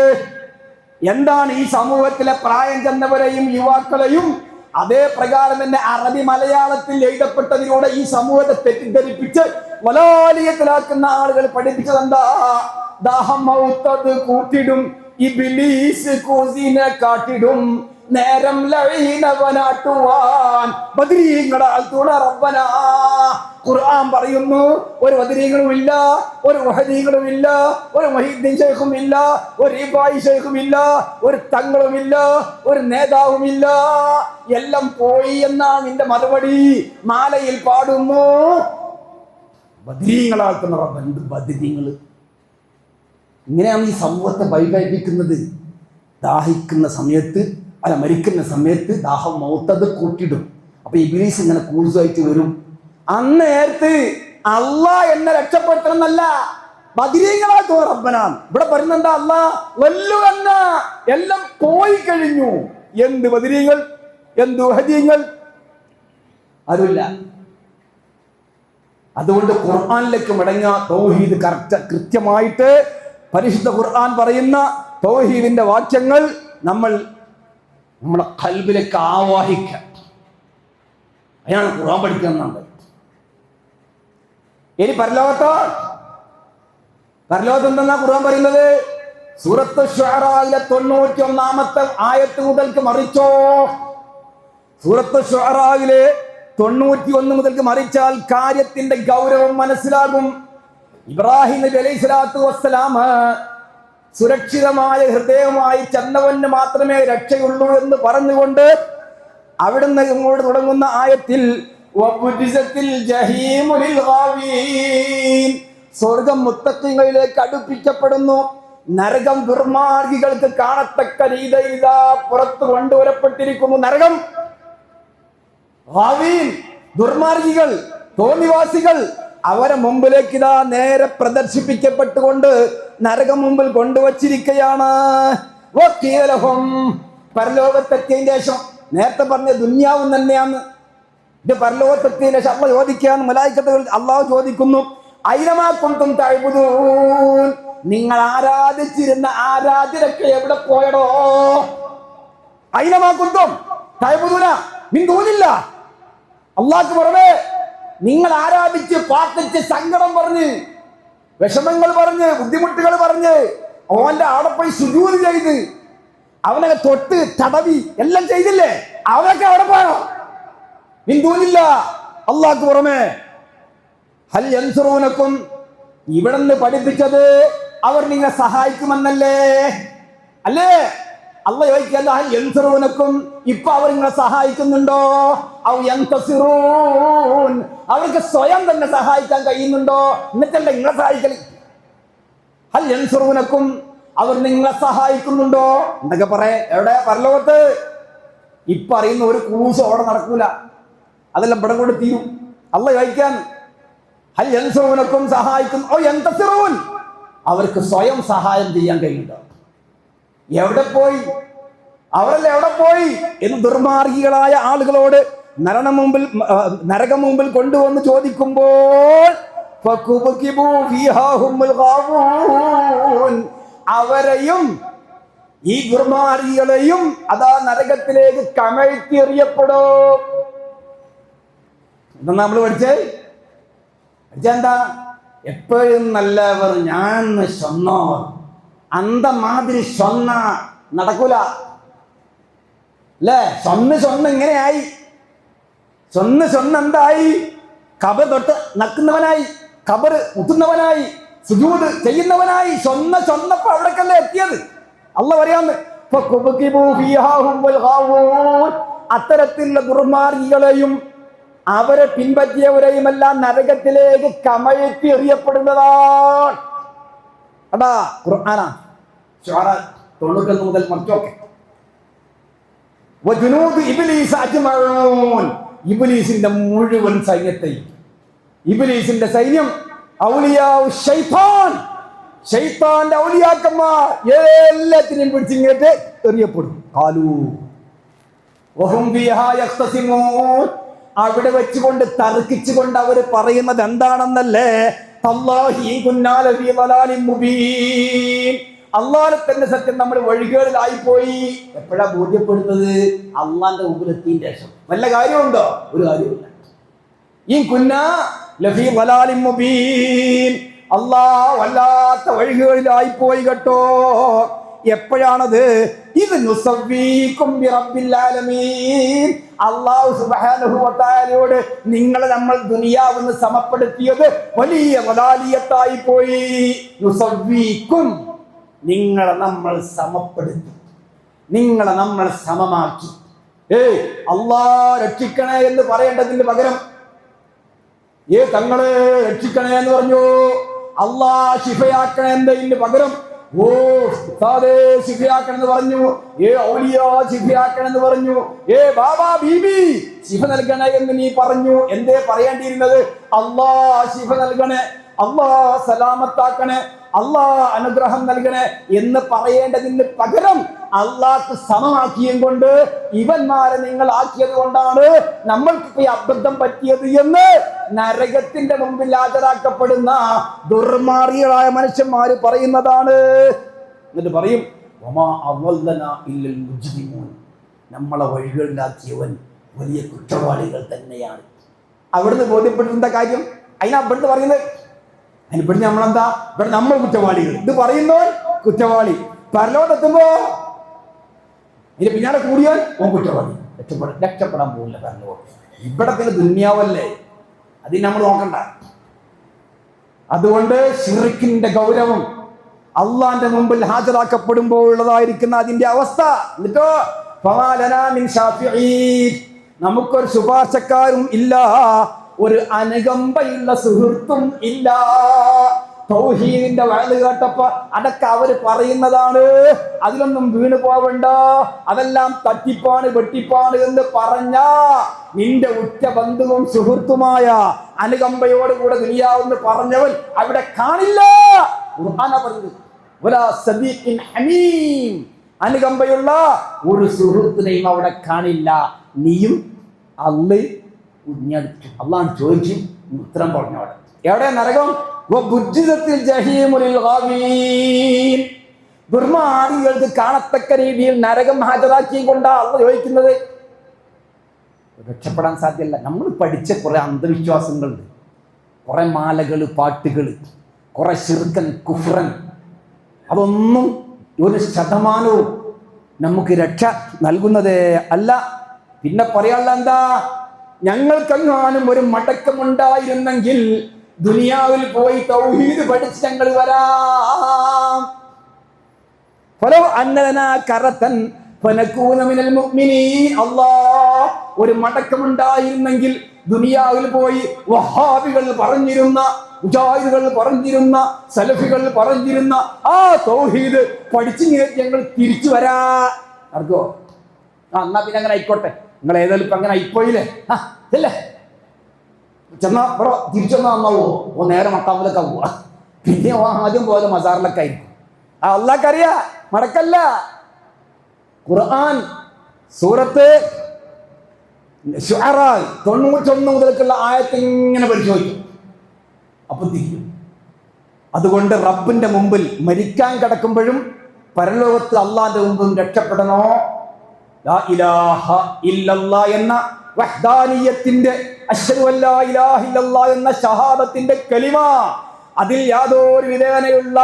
എന്താണ് ഈ സമൂഹത്തിലെ പ്രായം ചെന്നവരെയും യുവാക്കളെയും അതേ പ്രകാരം തന്നെ അറബി മലയാളത്തിൽ എഴുതപ്പെട്ടതിലൂടെ ഈ സമൂഹത്തെ തെറ്റിദ്ധരിപ്പിച്ച് വലാലിയത്തിലാക്കുന്ന ആളുകൾ പഠിപ്പിച്ചത് എന്താ? ദാഹം മൗത്തത് കൂട്ടിടും, ഇബ്ലീസ് കൂസിനെ കാട്ടിടും, നേരം ലഈനവനാട്ടുവാൻ ബദരീങ്ങളാൽ തുണ റബ്ബനാ. ഖുർആൻ പറയുന്നു, ഒരു ബദരീങ്ങളും ഇല്ല, ഒരു വഹദീങ്ങളും ഇല്ല, ഒരു മുഹീദ്ദീൻ ശൈഖും ഇല്ല, ഒരു ഇബ്രാഹിം ശൈഖും ഇല്ല, ഒരു തങ്ങളും ഇല്ല, ഒരു നേതാവും ഇല്ല, എല്ലാം പോയി എന്നാണ് നിന്റെ മറുപടി. മാലയിൽ പാടുന്നു ബദരീങ്ങളാൽ തുണ റബ്ബൻ. എന്ത് ബദരീങ്ങൾ? ഇങ്ങനെയാണ് ഈ സമൂഹത്തെ വൈകാരിക്കുന്നത്. ദാഹിക്കുന്ന സമയത്ത് മരിക്കുന്ന സമയത്ത് ദാഹം മൗത്തത് കൂട്ടിടും. അപ്പൊ ഇബ്ലീസ് ഇങ്ങനെ കൂസുമായിട്ട് വരും. അന്നേരത്ത് അള്ളാഹ് എന്നെ രക്ഷപ്പെടുത്തണം എന്നല്ല, ബദരീങ്ങളാ റബ്ബനാണ് ഇവിടെ പറയുന്നത്. എന്താ? അള്ളാഹ് വല്ലുവന്ന എല്ലാം പോയി കഴിഞ്ഞു. എന്ത് ബദരീങ്ങൾ, എന്ത് വഹദീങ്ങൾ? ആരുമില്ല. അതുകൊണ്ട് ഖുർആനിലേക്ക് മടങ്ങുക. തൗഹീദ് കൃത്യമായിട്ട് പരിശുദ്ധ ഖുർആൻ പറയുന്ന തൗഹീദിന്റെ വാക്യങ്ങൾ നമ്മളെ ഖൽബിലേക്ക് ആവാഹിക്കുക. അതാണ് ഖുർആൻ പഠിക്കുന്നുണ്ട്. ഇനി പരലോകത്ത് എന്തെന്നാ ഖുർആൻ പറയുന്നത്? സൂറത്ത് ശുഅറായിലെ 91-ാമത്തെ ആയത്ത് മുതൽക്ക് മറിച്ചോ. സൂറത്ത് ശുഅറായിലെ 91 മുതൽക്ക് മറിച്ചാൽ കാര്യത്തിന്റെ ഗൗരവം മനസ്സിലാകും. ഇബ്രാഹിം നബി അലൈഹി സ്വലാത്തു വസ്സലാം സുരക്ഷിതമായ ഹൃദയവുമായി ചെന്നവന് മാത്രമേ രക്ഷയുള്ളൂ എന്ന് പറഞ്ഞുകൊണ്ട് അവിടുന്ന് ഇങ്ങോട്ട് തുടങ്ങുന്ന ആയത്തിൽ സ്വർഗം മുത്തഖീങ്ങളിലേക്ക് അടുപ്പിക്കപ്പെടുന്നു, നരകം ദുർമാർഗികൾക്ക് കാണത്തക്ക രീതിയിൽ ഇതാ പുറത്തു കൊണ്ടുവരപ്പെട്ടിരിക്കുന്നു. നരകം ദുർമാർഗികൾ, തോന്നിവാസികൾ, അവരെ മുമ്പിലേക്ക് ഇതാ നേരെ പ്രദർശിപ്പിക്കപ്പെട്ടുകൊണ്ട് നരകം മുമ്പിൽ കൊണ്ടുവച്ചിരിക്കുകയാണ്. പരലോകത്തെത്തിയതിന് ശേഷം, നേരത്തെ പറഞ്ഞ ദുന്യാവും തന്നെയാണ് ഇത്. പരലോകത്തെത്തിയതിന് ശേഷം അള്ളാഹ് ചോദിക്കുകയാണ്, മലായിക്കത്തുകൾ അള്ളാഹു ചോദിക്കുന്നു, അയ്നമാ കുന്തും തഅ്ബുദൂൻ, നിങ്ങൾ ആരാധിച്ചിരുന്ന ആരാധ്യരൊക്കെ എവിടെ പോയടോ? അയ്നമാ കുന്തും തഅ്ബുദൂന മിൻ ദൂനില്ലാഹ്, അള്ളാഹ്ക്ക് പുറമെ നിങ്ങൾ ആരാധിച്ച് പ്രാർത്ഥിച്ച് സങ്കടം പറഞ്ഞ് വിഷമങ്ങൾ പറഞ്ഞ് ബുദ്ധിമുട്ടുകൾ പറഞ്ഞ് അവന്റെ അവിടെ പോയി സുജൂദ് ചെയ്ത് അവനൊക്കെ തൊട്ട് തടവി എല്ലാം ചെയ്തില്ലേ? അവനൊക്കെ അവിടെ പോയോ? മിന്തൂനില്ല, അള്ളാഹ്ക്ക് പുറമെ. ഹൽ യൻസുറൂനക്കും, ഇവിടെ നിന്ന് പഠിപ്പിച്ചത് അവർ നിങ്ങളെ സഹായിക്കുമെന്നല്ലേ? അല്ലേ? അള്ളാഹ് ചോദിക്കല്ല, ഹൽ യൻസുറൂനക്കും, ഇപ്പൊ അവർ നിങ്ങളെ സഹായിക്കുന്നുണ്ടോ? ഔ യൻതസിറൂൻ, അവർക്ക് സ്വയം തന്നെ സഹായിക്കാൻ കഴിയുന്നുണ്ടോ? എന്നിട്ടല്ല നിങ്ങളെ സഹായിക്കല്. ഹൽ യൻസുറൂനക്കും, അവർ നിങ്ങളെ സഹായിക്കുന്നുണ്ടോ എന്നൊക്കെ പറയാ. എവിടെ? പരലോകത്ത്. ഇപ്പൊ അറിയുന്ന ഒരു ക്രൂസ് അവിടെ നടക്കൂല, അതെല്ലാം ഇവിടെ കൊണ്ട് തീരും. അള്ളാഹ് ചോദിക്കാൻ, ഹൽ യൻസുറൂനക്കും, സഹായിക്കും, ഔ യൻതസിറൂൻ, അവർക്ക് സ്വയം സഹായം ചെയ്യാൻ കഴിയുന്നുണ്ടോ? എവിടെ പോയി? അവരല്ല എവിടെ പോയി എന്ന് ദുർമാർഗികളായ ആളുകളോട് നരകം മുമ്പിൽ കൊണ്ടുവന്ന് ചോദിക്കുമ്പോൾ അവരെയും ഈ ദുർമാർഗികളെയും അതാ നരകത്തിലേക്ക് കമഴ്ത്തി എറിയപ്പെടും. എന്താ നമ്മൾ പഠിച്ചേ? എന്താ? എപ്പോഴും നല്ലവർ ഞാൻ സ്വന്നോ അന്ത മാതിരി സ്വന്ന നടക്കൂല അല്ലേ? സ്വന്ന് ഇങ്ങനെയായി. സ്വന്ന് എന്തായി? ഖബർ തൊട്ട് നക്കുന്നവനായി, ഖബർ മുത്തുന്നവനായി, സുജൂദ് ചെയ്യുന്നവനായി. സ്വന്നപ്പോ അവിടേക്കല്ലേ എത്തിയത്? അള്ളാഹ് പറയാന്ന്, അത്തരത്തിലുള്ള ദുർമാർഗികളെയും അവരെ പിൻപറ്റിയവരെയും എല്ലാം നരകത്തിലേക്ക് കമഴ്ത്തി എറിയപ്പെടുന്നതാണ്. അടാ ഖുർആനാ 91 മുതൽ മറ്റൊക്കെ. ഇബ്ലീസിന്റെ മുഴുവൻ സൈന്യത്തെയും, ഇബ്ലീസിന്റെ സൈന്യം, ശൈത്താന്റെ ഔലിയാക്കന്മാർ എല്ലാത്തിനെയും പിടിച്ചിങ്ങേറ്റ് എറിയപ്പെടും. അവിടെ വെച്ചുകൊണ്ട് തർക്കിച്ചുകൊണ്ട് അവർ പറയുന്നത് എന്താണെന്നല്ലേ? അള്ളാഹെ തന്നെ സത്യം നമ്മൾ വഴികളിലായിപ്പോയി. എപ്പോഴാ ബോധ്യപ്പെടുന്നത്? അള്ളാന്റെ മുമ്പിലെത്തിയതിന്റെ ശേഷം. വല്ല കാര്യമുണ്ടോ? ഒരു കാര്യമില്ല. ഈ കുന്ന ലഫീ വലാലിൻ മുബീൻ, അള്ളാഹ് വല്ലാത്ത വഴികളിലായിപ്പോയി കേട്ടോ. എപ്പോഴാണത്? ഇത് നുസവ്വീകും ബിറബ്ബിൽ ആലമീൻ, അല്ലാഹു സുബ്ഹാനഹു വ തആലയോട് നിങ്ങളെ നമ്മൾ ദുനിയാവിന് സമപ്പെടുത്തിയത് വലിയ വലാലിയത്തായി പോയി. നുസവ്വീകും, നിങ്ങളെ നമ്മൾ സമപ്പെടുത്തി, നിങ്ങളെ നമ്മൾ സമമാക്കി. അല്ലാഹ് രക്ഷിക്കണേ എന്ന് പറയേണ്ടതിന് പകരം തങ്ങളെ രക്ഷിക്കണേ എന്ന് പറഞ്ഞു, അല്ലാഹ് ശിഫയാക്കണേ എന്നതിന് പകരം ശിഫയാക്കണെന്ന് പറഞ്ഞു, ഔലിയാ ശിഫയാക്കണെന്ന് പറഞ്ഞു, ബാബാ ബീബി ശിഫ നൽകണേ എന്ന് നീ പറഞ്ഞു. എന്തേ പറയേണ്ടിയിരുന്നത്? അല്ലാഹ് ശിഫ നൽകണേ, അല്ലാഹ് സലാമത്താക്കണേ, അല്ലാഹ് അനുഗ്രഹം നൽകണേ എന്ന് പറയേണ്ടതിന് പകരം അള്ളാഹ്ക്ക് സമമാക്കിയും കൊണ്ട് ഇവന്മാരെ നിങ്ങൾ ആക്കിയത് കൊണ്ടാണ് നമ്മൾക്ക് ഈ അബദ്ധം പറ്റിയത് എന്ന് നരകത്തിന്റെ മുമ്പിൽ ഹാജരാക്കപ്പെടുന്ന ദുർമാർഗികളായ മനുഷ്യന്മാര് പറയുന്നതാണ്. എന്നിട്ട് പറയും, നമ്മളെ വഴികളിലാക്കിയവൻ വലിയ കുറ്റവാളികൾ തന്നെയാണ്. അവിടുന്ന് ബോധ്യപ്പെട്ടിരുന്ന കാര്യം അതിനാ ഇവിടുന്ന് പറയുന്നത്. അതിനിവിടെ നമ്മളെന്താ? ഇവിടെ നമ്മൾ കുറ്റവാളികൾ, ഇത് പറയുന്നവൻ കുറ്റവാളി. പരലോകത്തെത്തുമ്പോ ഇതിന് പിന്നാലെ കൂടിയാൽ ഓൻ കുറ്റവാളി. രക്ഷപ്പെടാൻ പോകില്ല പരലോകം. ഇവിടെ പിന്നെ ദുന്യാവല്ലേ, അതിന് നമ്മൾ നോക്കണ്ട. അതുകൊണ്ട് ശിർക്കിന്റെ ഗൗരവം അള്ളാന്റെ മുമ്പിൽ ഹാജരാക്കപ്പെടുമ്പോൾ ഉള്ളതായിരിക്കുന്ന അതിന്റെ അവസ്ഥ. എന്നിട്ടോ നമുക്കൊരു ശുപാർശക്കാരും ഇല്ല, ഒരു അനുകമ്പയുള്ള സുഹൃത്തും ഇല്ല. തൗഹീദിന്റെ വഅദ് കേട്ടപ്പോ അതൊക്കെ അവര് പറയുന്നതാണ്, അതിലൊന്നും വീണു പോവണ്ട, അതെല്ലാം തട്ടിപ്പാണ് വെട്ടിപ്പാണ് എന്ന് പറഞ്ഞ നിന്റെ ഉറ്റ ബന്ധുവും സുഹൃത്തുമായ അനുകമ്പയോടുകൂടെ ദുനിയാവെന്ന് പറഞ്ഞവൻ അവിടെ കാണില്ല. ഖുർആനാ പറഞ്ഞത്, വലാ സദീഖിൻ ഹമീം, അനുകമ്പയുള്ള ഒരു സുഹൃത്തിനെയും അവിടെ കാണില്ല. നീയും അള്ളാഹ് ചോദിച്ചു, ഉത്തരം പറഞ്ഞു. അവിടെ എവിടെ? നരകം. ദുർമാർഗികൾക്ക് കാണത്തക്ക രീതിയിൽ നരകം ഹാജരാക്കിയും കൊണ്ടാ അള്ളാഹ് ചോദിക്കുന്നത്. രക്ഷപ്പെടാൻ സാധ്യമല്ല. നമ്മൾ പഠിച്ച കുറെ അന്ധവിശ്വാസങ്ങളുണ്ട്, കുറെ മാലകള്, പാട്ടുകള്, കുറെ ശിർക്കൻ കുഫ്രൻ. അതൊന്നും ഒരു ശതമാനവും നമുക്ക് രക്ഷ നൽകുന്നതേ അല്ല. പിന്നെ പറയാനുള്ള എന്താ? ഞങ്ങൾക്കെങ്ങാനും ഒരു മടക്കമുണ്ടായിരുന്നെങ്കിൽ ദുനിയാവിൽ പോയി തൗഹീദ് പഠിച്ച് ഞങ്ങൾ വരാം. ഒരു മടക്കമുണ്ടായിരുന്നെങ്കിൽ ദുനിയാവിൽ പോയി വഹാബികൾ പറഞ്ഞിരുന്ന, മുജാഹിദുകൾ പറഞ്ഞിരുന്ന, സലഫികൾ പറഞ്ഞിരുന്ന ആ തൗഹീദ് പഠിച്ചിങ്ങനെ ഞങ്ങൾ തിരിച്ചു വരാ. അറിയോ? എന്നാ പിന്നെ അങ്ങനെ ആയിക്കോട്ടെ, നിങ്ങൾ ഏതായാലും ഇപ്പൊ അങ്ങനെ ആയിപ്പോയില്ലേ, അല്ലേ? ചെന്നാ ബ്രോ തിരിച്ചൊന്നാ നന്നാവോ? നേരെ മക്കാമിലൊക്കെ പോവാ, പിന്നെ ആദ്യം പോലെ മസാറിലൊക്കെ ആയിരിക്കും. അള്ളാഹ്ക്കറിയാ, മടക്കല്ല. ഖുർആൻ സൂറത്ത് ശുഅറ 91 മുതൽക്കുള്ള ആയത്ത് ഇങ്ങനെ പരിശോധിക്കും, അപ്പൊ തിരിക്കും. അതുകൊണ്ട് റബ്ബിന്റെ മുമ്പിൽ മരിക്കാൻ കിടക്കുമ്പോഴും പരലോകത്ത് അള്ളാന്റെ മുമ്പിൽ രക്ഷപ്പെടണോ? ലാ ഇലാഹ ഇല്ലല്ലാഹ് എന്ന വഹ്ദാനിയത്തിന്റെ, അശ്ഹദു അല്ലാ ഇലാഹ ഇല്ലല്ലാഹ് എന്ന ഷഹാദത്തിന്റെ കലിമ, അതിൽ യാതൊരു വിധേനയുള്ള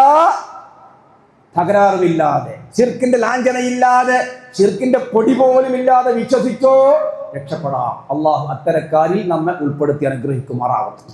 തകരാറുമില്ലാതെ, ശിർക്കിന്റെ ലാഞ്ചനയില്ലാതെ, ശിർക്കിന്റെ പൊടി പോലും ഇല്ലാതെ വിശ്വസിച്ചോ, രക്ഷപ്പെടാം. അള്ളാഹു അത്തരക്കാരിൽ നമ്മെ ഉൾപ്പെടുത്തി അനുഗ്രഹിക്കുമാറാവട്ടെ.